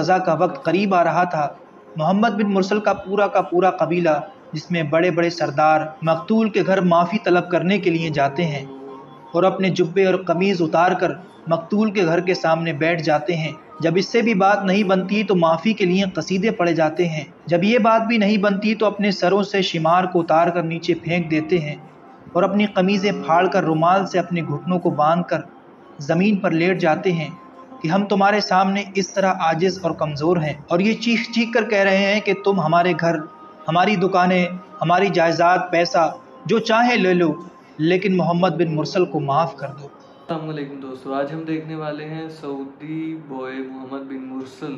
सज़ा का वक्त करीब आ रहा था, मोहम्मद बिन मुरसल का पूरा कबीला, जिसमें बड़े बड़े सरदार मकतूल के घर माफ़ी तलब करने के लिए जाते हैं और अपने जुब्बे और कमीज़ उतार कर मकतूल के घर के सामने बैठ जाते हैं। जब इससे भी बात नहीं बनती तो माफ़ी के लिए कसीदे पढ़े जाते हैं। जब ये बात भी नहीं बनती तो अपने सरों से शिमार को उतार कर नीचे फेंक देते हैं और अपनी कमीज़ें फाड़ कर रुमाल से अपने घुटनों को बांध कर ज़मीन पर लेट जाते हैं कि हम तुम्हारे सामने इस तरह आजिज़ और कमज़ोर हैं। और ये चीख चीख कर कह रहे हैं कि तुम हमारे घर, हमारी दुकानें, हमारी जायदाद, पैसा जो चाहे ले लो, लेकिन मोहम्मद बिन मुरसल को माफ़ कर दो। अस्सलाम वालेकुम दोस्तों, आज हम देखने वाले हैं सऊदी बॉय मोहम्मद बिन मुरसल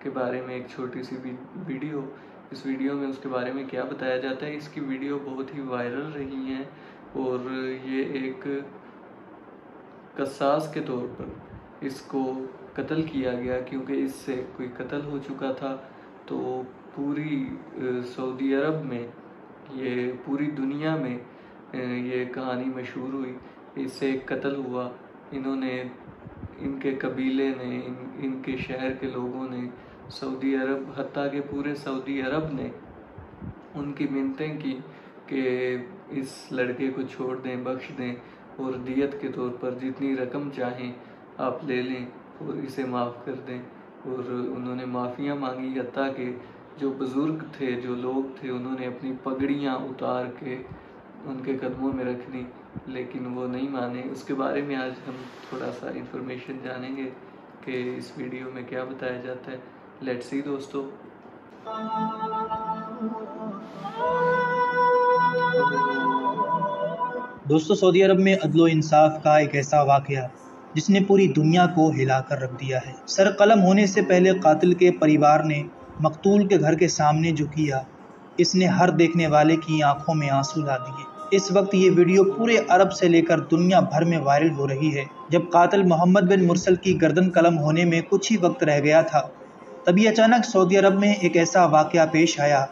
के बारे में एक छोटी सी वीडियो। इस वीडियो में उसके बारे में क्या बताया जाता है। इसकी वीडियो बहुत ही वायरल रही है और ये एक कसास के तौर पर इसको कत्ल किया गया, क्योंकि इससे कोई कत्ल हो चुका था। तो पूरी सऊदी अरब में, ये पूरी दुनिया में ये कहानी मशहूर हुई। इससे एक कत्ल हुआ। इन्होंने, इनके कबीले ने, इनके शहर के लोगों ने, सऊदी अरब, हत्ता के पूरे सऊदी अरब ने उनकी मिन्नतें की कि इस लड़के को छोड़ दें, बख्श दें और दियत के तौर पर जितनी रकम चाहें आप ले लें और इसे माफ़ कर दें। और उन्होंने माफ़ियाँ मांगी। हत्ता के जो बुज़ुर्ग थे, जो लोग थे, उन्होंने अपनी पगड़ियाँ उतार के उनके कदमों में रख दी, लेकिन वो नहीं माने। उसके बारे में आज हम थोड़ा सा इन्फॉर्मेशन जानेंगे कि इस वीडियो में क्या बताया जाता है। लेट्स सी दोस्तों। सऊदी अरब में अदलो इंसाफ का एक ऐसा वाक़या जिसने पूरी दुनिया को हिलाकर रख दिया है। सर कलम होने से पहले कातिल के परिवार ने मकतूल के घर के सामने जो किया, इसने हर देखने वाले की आंखों में आंसू ला दिए। इस वक्त ये वीडियो पूरे अरब से लेकर दुनिया भर में वायरल हो रही है। जब कातिल मोहम्मद बिन मुरसल की गर्दन कलम होने में कुछ ही वक्त रह गया था, तभी अचानक सऊदी अरब में एक ऐसा वाक़या पेश आया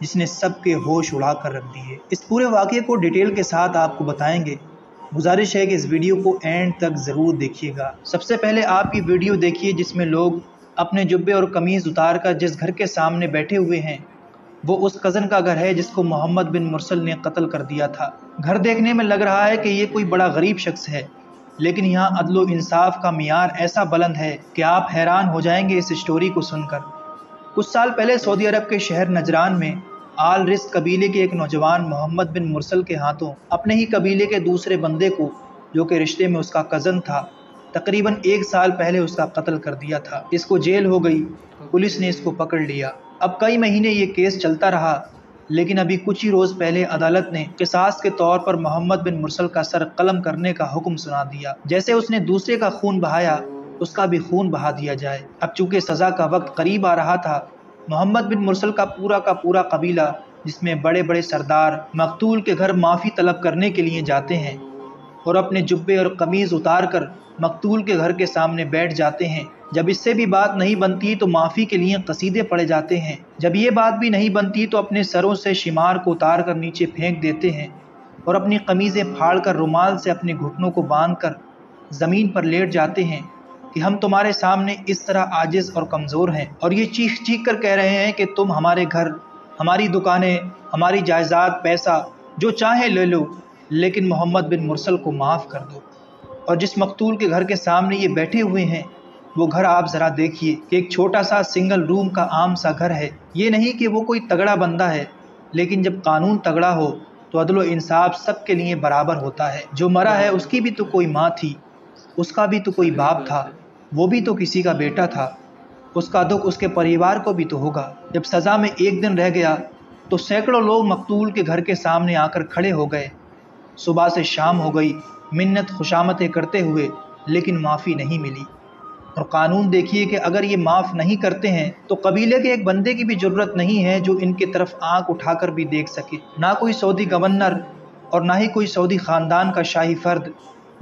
जिसने सबके होश उड़ा कर रख दिए। इस पूरे वाक़ये को डिटेल के साथ आपको बताएंगे। गुजारिश है कि इस वीडियो को एंड तक ज़रूर देखिएगा। सबसे पहले आप ये वीडियो देखिए जिसमें लोग अपने जुब्बे और कमीज़ उतार कर जिस घर के सामने बैठे हुए हैं, वो उस कज़न का घर है जिसको मोहम्मद बिन मुरसल ने कत्ल कर दिया था। घर देखने में लग रहा है कि ये कोई बड़ा गरीब शख्स है, लेकिन यहाँ अदलो इंसाफ का मियार ऐसा बुलंद है कि आप हैरान हो जाएंगे इस स्टोरी को सुनकर। कुछ साल पहले सऊदी अरब के शहर नजरान में आल रिस्क कबीले के एक नौजवान मोहम्मद बिन मुरसल के हाथों अपने ही कबीले के दूसरे बंदे को, जो कि रिश्ते में उसका कज़न था, तकरीबन 1 साल पहले उसका कत्ल कर दिया था। इसको जेल हो गई, पुलिस ने इसको पकड़ लिया। अब कई महीने ये केस चलता रहा, लेकिन अभी कुछ ही रोज़ पहले अदालत ने किसास के तौर पर मोहम्मद बिन मुरसल का सर कलम करने का हुक्म सुना दिया। जैसे उसने दूसरे का खून बहाया, उसका भी खून बहा दिया जाए। अब चूंकि सज़ा का वक्त करीब आ रहा था, मोहम्मद बिन मुरसल का पूरा कबीला, जिसमें बड़े बड़े सरदार मकतूल के घर माफ़ी तलब करने के लिए जाते हैं और अपने जुब्बे और कमीज़ उतार कर मकतूल के घर के सामने बैठ जाते हैं। जब इससे भी बात नहीं बनती तो माफ़ी के लिए कसीदे पढ़े जाते हैं। जब ये बात भी नहीं बनती तो अपने सरों से शिमार को उतार कर नीचे फेंक देते हैं और अपनी कमीज़ें फाड़ कर रुमाल से अपने घुटनों को बांध कर ज़मीन पर लेट जाते हैं कि हम तुम्हारे सामने इस तरह आजिज़ और कमज़ोर हैं। और ये चीख चीख कर कह रहे हैं कि तुम हमारे घर, हमारी दुकानें, हमारी जायदाद, पैसा जो चाहे ले लो, लेकिन मोहम्मद बिन मुरसल को माफ़ कर दो। और जिस मकतूल के घर के सामने ये बैठे हुए हैं, वो घर आप ज़रा देखिए कि एक छोटा सा सिंगल रूम का आम सा घर है। ये नहीं कि वो कोई तगड़ा बंदा है, लेकिन जब कानून तगड़ा हो तो अदलो इंसाफ सबके लिए बराबर होता है। जो मरा है उसकी भी तो कोई माँ थी, उसका भी तो कोई बाप था, वो भी तो किसी का बेटा था। उसका दुख उसके परिवार को भी तो होगा। जब सज़ा में एक दिन रह गया तो सैकड़ों लोग मकतूल के घर के सामने आकर खड़े हो गए। सुबह से शाम हो गई, मिन्नत खुशामतें करते हुए, लेकिन माफ़ी नहीं मिली। और कानून देखिए कि अगर ये माफ़ नहीं करते हैं तो कबीले के एक बंदे की भी ज़रूरत नहीं है जो इनकी तरफ आंख उठाकर भी देख सके। ना कोई सऊदी गवर्नर और ना ही कोई सऊदी ख़ानदान का शाही फ़र्द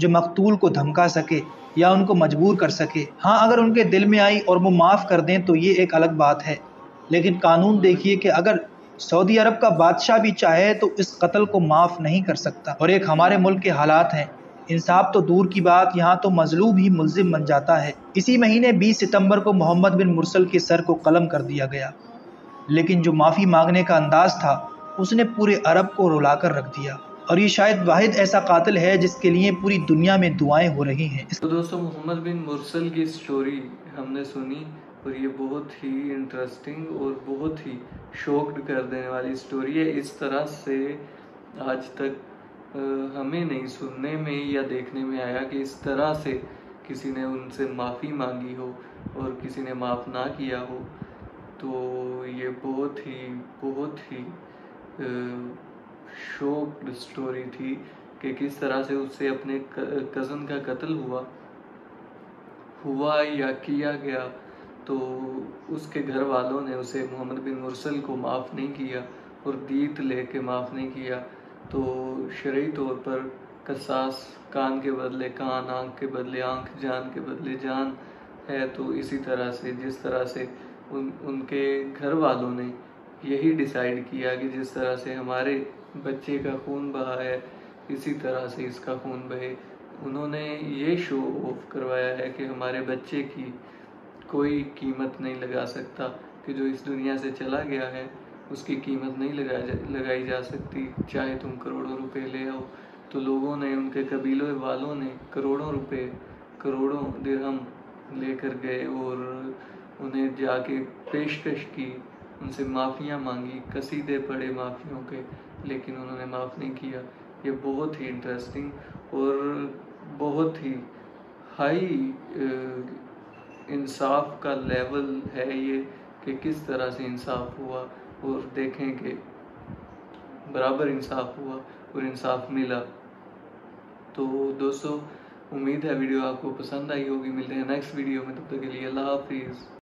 जो मकतूल को धमका सके या उनको मजबूर कर सके। हाँ, अगर उनके दिल में आई और वो माफ़ कर दें तो ये एक अलग बात है, लेकिन कानून देखिए कि अगर सऊदी अरब का बादशाह भी चाहे तो इस कत्ल को माफ़ नहीं कर सकता। और एक हमारे मुल्क के हालात हैं, इंसाफ तो दूर की बात, यहाँ तो मजलूम ही मुल्जिम बन जाता है। इसी महीने 20 सितंबर को मोहम्मद बिन मुरसल के सर को कलम कर दिया गया, लेकिन जो माफ़ी मांगने का अंदाज था उसने पूरे अरब को रुलाकर रख दिया। और ये शायद वाहिद ऐसा कातिल है जिसके लिए पूरी दुनिया में दुआएं हो रही हैं। तो दोस्तों, मोहम्मद बिन मुरसल की स्टोरी हमने सुनी और ये बहुत ही इंटरेस्टिंग और बहुत ही शॉक्ड कर देने वाली स्टोरी है। इस तरह से आज तक हमें नहीं सुनने में या देखने में आया कि इस तरह से किसी ने उनसे माफ़ी मांगी हो और किसी ने माफ़ ना किया हो। तो ये बहुत ही शॉक्ड स्टोरी थी कि किस तरह से उससे अपने कज़न का कत्ल हुआ या किया गया। तो उसके घर वालों ने उसे मोहम्मद बिन मुरसल को माफ़ नहीं किया और दीत लेके माफ़ नहीं किया। तो शरई तौर पर कसास कान के बदले कान, आँख के बदले आँख, जान के बदले जान है। तो इसी तरह से जिस तरह से उनके घर वालों ने यही डिसाइड किया कि जिस तरह से हमारे बच्चे का खून बहा है इसी तरह से इसका खून बहे, उन्होंने ये शो ऑफ करवाया है कि हमारे बच्चे की कोई कीमत नहीं लगा सकता, कि जो इस दुनिया से चला गया है उसकी कीमत नहीं लगाई जा सकती, चाहे तुम करोड़ों रुपए ले आओ। तो लोगों ने, उनके कबीलों वालों ने करोड़ों रुपए, करोड़ों दिरहम लेकर गए और उन्हें जाके पेशकश की, उनसे माफ़ियाँ मांगी, कसीदे पढ़े माफ़ियों के, लेकिन उन्होंने माफ़ नहीं किया। ये बहुत ही इंटरेस्टिंग और बहुत ही हाई इंसाफ का लेवल है ये, कि किस तरह से इंसाफ हुआ और देखें कि बराबर इंसाफ हुआ और इंसाफ मिला। तो दोस्तों, उम्मीद है वीडियो आपको पसंद आई होगी। मिलते हैं नेक्स्ट वीडियो में, तब तक के लिए अल्लाह हाफिज़।